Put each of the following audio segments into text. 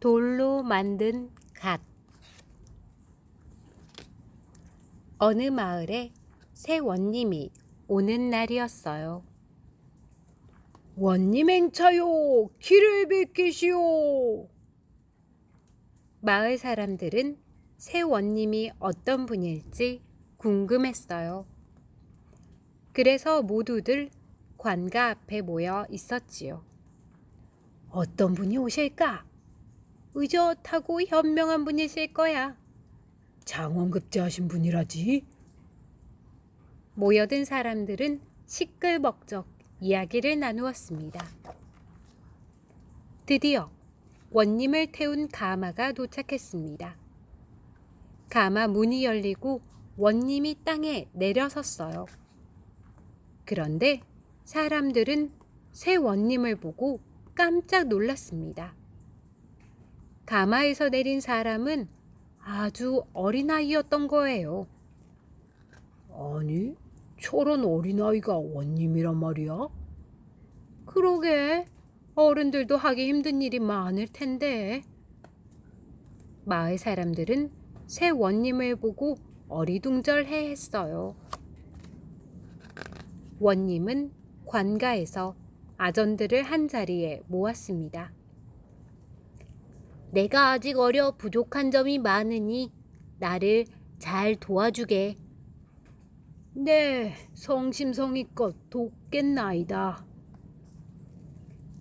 돌로 만든 갓. 어느 마을에 새 원님이 오는 날이었어요. 원님 행차요, 길을 비키시오. 마을 사람들은 새 원님이 어떤 분일지 궁금했어요. 그래서 모두들 관가 앞에 모여 있었지요. 어떤 분이 오실까? 의젓하고 현명한 분이실 거야. 장원급제하신 분이라지. 모여든 사람들은 시끌벅적 이야기를 나누었습니다. 드디어 원님을 태운 가마가 도착했습니다. 가마 문이 열리고 원님이 땅에 내려섰어요. 그런데 사람들은 새 원님을 보고 깜짝 놀랐습니다. 가마에서 내린 사람은 아주 어린아이였던 거예요. 아니, 저런 어린아이가 원님이란 말이야? 그러게, 어른들도 하기 힘든 일이 많을 텐데. 마을 사람들은 새 원님을 보고 어리둥절해 했어요. 원님은 관가에서 아전들을 한자리에 모았습니다. 내가 아직 어려 부족한 점이 많으니 나를 잘 도와주게. 네, 성심성의껏 돕겠나이다.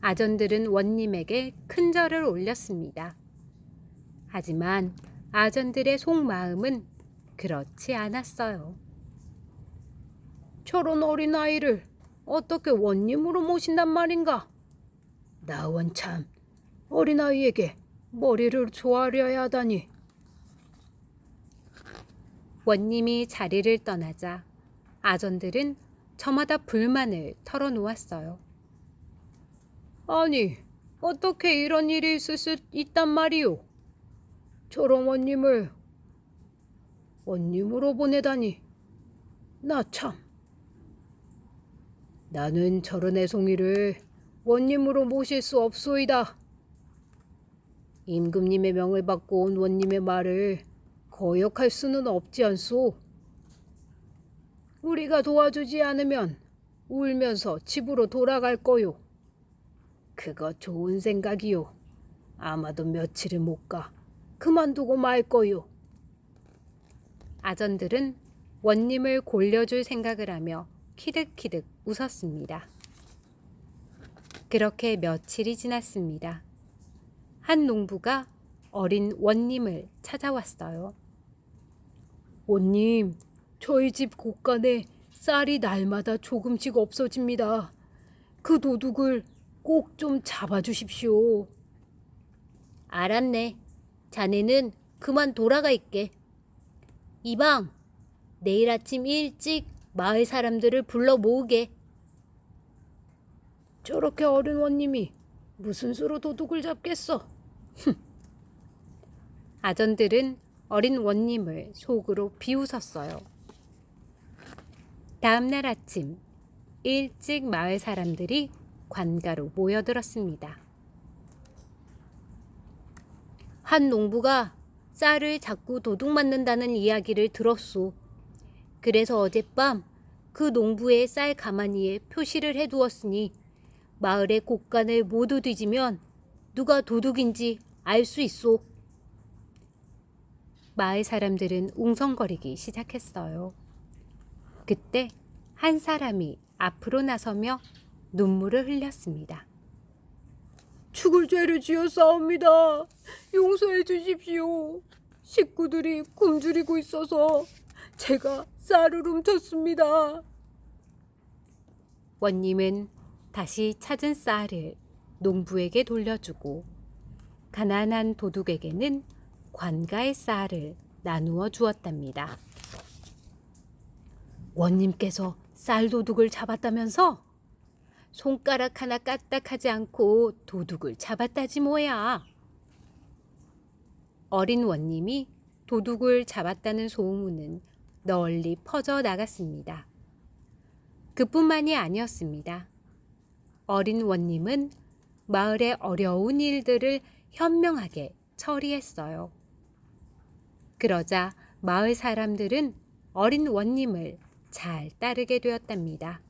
아전들은 원님에게 큰 절을 올렸습니다. 하지만 아전들의 속마음은 그렇지 않았어요. 저런 어린아이를 어떻게 원님으로 모신단 말인가? 나 원참 어린아이에게 머리를 조아려야 하다니. 원님이 자리를 떠나자 아전들은 저마다 불만을 털어놓았어요. 아니, 어떻게 이런 일이 있을 수 있단 말이오? 저런 원님으로 보내다니. 나 참. 나는 저런 애송이를 원님으로 모실 수 없소이다. 임금님의 명을 받고 온 원님의 말을 거역할 수는 없지 않소. 우리가 도와주지 않으면 울면서 집으로 돌아갈 거요. 그거 좋은 생각이요. 아마도 며칠은 못 가. 그만두고 말 거요. 아전들은 원님을 골려줄 생각을 하며 키득키득 웃었습니다. 그렇게 며칠이 지났습니다. 한 농부가 어린 원님을 찾아왔어요. 원님, 저희 집 곳간에 쌀이 날마다 조금씩 없어집니다. 그 도둑을 꼭 좀 잡아주십시오. 알았네. 자네는 그만 돌아가 있게. 이방, 내일 아침 일찍 마을 사람들을 불러 모으게. 저렇게 어린 원님이 무슨 수로 도둑을 잡겠어? 아전들은 어린 원님을 속으로 비웃었어요. 다음 날 아침 일찍 마을 사람들이 관가로 모여들었습니다. 한 농부가 쌀을 자꾸 도둑 맞는다는 이야기를 들었소. 그래서 어젯밤 그 농부의 쌀 가마니에 표시를 해두었으니 마을의 곳간을 모두 뒤지면 누가 도둑인지 알 수 있소. 마을 사람들은 웅성거리기 시작했어요. 그때 한 사람이 앞으로 나서며 눈물을 흘렸습니다. 죽을 죄를 지었사옵니다. 용서해 주십시오. 식구들이 굶주리고 있어서 제가 쌀을 훔쳤습니다. 원님은 다시 찾은 쌀을 농부에게 돌려주고 가난한 도둑에게는 관가의 쌀을 나누어 주었답니다. 원님께서 쌀도둑을 잡았다면서? 손가락 하나 까딱하지 않고 도둑을 잡았다지 뭐야. 어린 원님이 도둑을 잡았다는 소문은 널리 퍼져 나갔습니다. 그뿐만이 아니었습니다. 어린 원님은 마을의 어려운 일들을 현명하게 처리했어요. 그러자 마을 사람들은 어린 원님을 잘 따르게 되었답니다.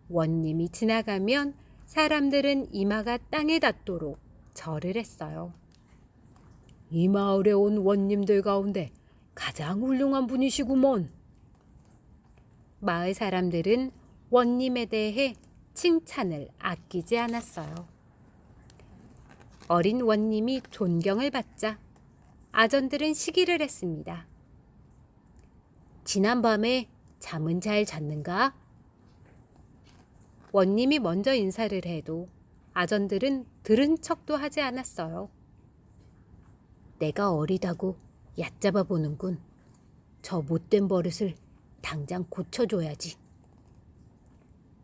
원님이 지나가면 사람들은 이마가 땅에 닿도록 절을 했어요. 이 마을에 온 원님들 가운데 가장 훌륭한 분이시구먼. 마을 사람들은 원님에 대해 칭찬을 아끼지 않았어요. 어린 원님이 존경을 받자 아전들은 시기를 했습니다. 지난밤에 잠은 잘 잤는가? 원님이 먼저 인사를 해도 아전들은 들은 척도 하지 않았어요. 내가 어리다고 얕잡아 보는군. 저 못된 버릇을 당장 고쳐줘야지.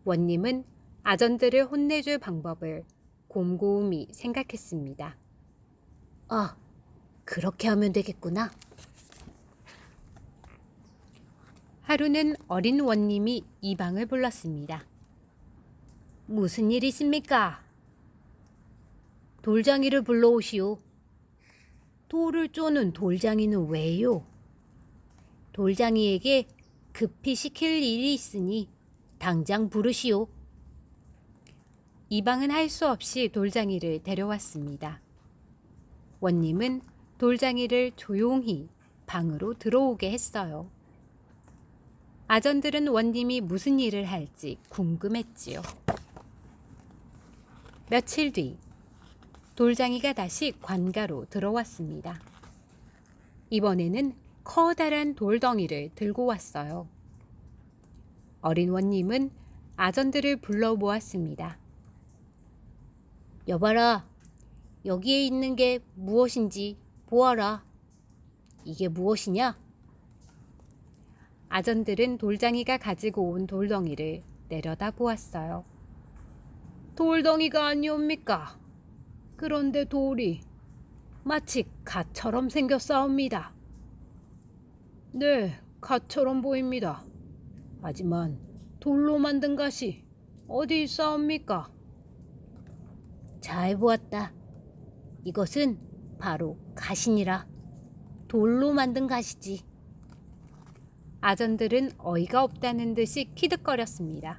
원님은 아전들을 혼내줄 방법을 곰곰이 생각했습니다. 아, 그렇게 하면 되겠구나. 하루는 어린 원님이 이방을 불렀습니다. 무슨 일 있습니까? 돌장이를 불러오시오. 돌을 쪼는 돌장이는 왜요? 돌장이에게 급히 시킬 일이 있으니 당장 부르시오. 이방은 할 수 없이 돌장이를 데려왔습니다. 원님은 돌장이를 조용히 방으로 들어오게 했어요. 아전들은 원님이 무슨 일을 할지 궁금했지요. 며칠 뒤 돌장이가 다시 관가로 들어왔습니다. 이번에는 커다란 돌덩이를 들고 왔어요. 어린 원님은 아전들을 불러 모았습니다. 여봐라, 여기에 있는 게 무엇인지 보아라. 이게 무엇이냐? 아전들은 돌장이가 가지고 온 돌덩이를 내려다 보았어요. 돌덩이가 아니옵니까? 그런데 돌이 마치 갓처럼 생겼사옵니다. 네, 갓처럼 보입니다. 하지만 돌로 만든 갓이 어디 있사옵니까? 잘 보았다. 이것은 바로 갓이니라. 돌로 만든 갓이지. 아전들은 어이가 없다는 듯이 키득거렸습니다.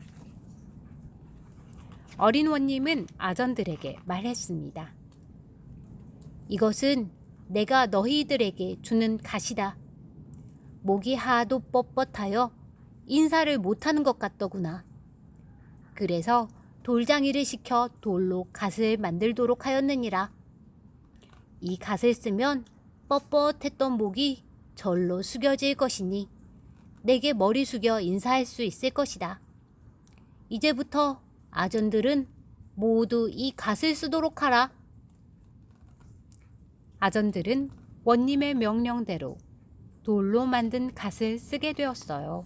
어린 원님은 아전들에게 말했습니다. 이것은 내가 너희들에게 주는 갓이다. 목이 하도 뻣뻣하여 인사를 못하는 것 같더구나. 그래서 돌장이를 시켜 돌로 갓을 만들도록 하였느니라. 이 갓을 쓰면 뻣뻣했던 목이 절로 숙여질 것이니 내게 머리 숙여 인사할 수 있을 것이다. 이제부터 아전들은 모두 이 갓을 쓰도록 하라. 아전들은 원님의 명령대로 돌로 만든 갓을 쓰게 되었어요.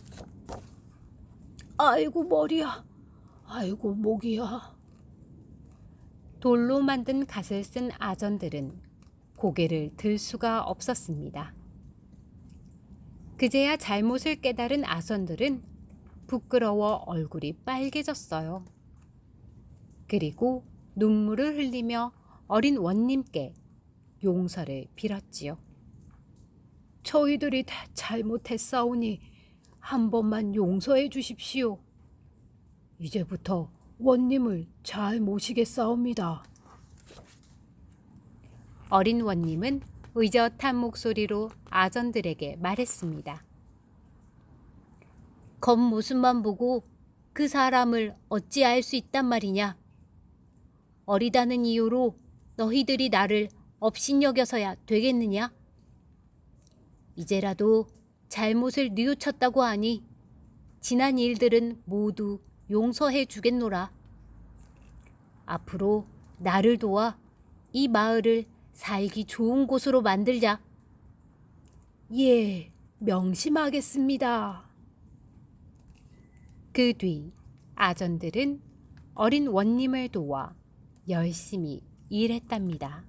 아이고 머리야, 아이고 목이야. 돌로 만든 갓을 쓴 아전들은 고개를 들 수가 없었습니다. 그제야 잘못을 깨달은 아전들은 부끄러워 얼굴이 빨개졌어요. 그리고 눈물을 흘리며 어린 원님께 용서를 빌었지요. 저희들이 다 잘못했사오니 한 번만 용서해 주십시오. 이제부터 원님을 잘 모시겠사옵니다. 어린 원님은 의젓한 목소리로 아전들에게 말했습니다. 겉모습만 보고 그 사람을 어찌 알 수 있단 말이냐. 어리다는 이유로 너희들이 나를 업신여겨서야 되겠느냐? 이제라도 잘못을 뉘우쳤다고 하니 지난 일들은 모두 용서해 주겠노라. 앞으로 나를 도와 이 마을을 살기 좋은 곳으로 만들자. 예, 명심하겠습니다. 그 뒤 아전들은 어린 원님을 도와 열심히 일했답니다.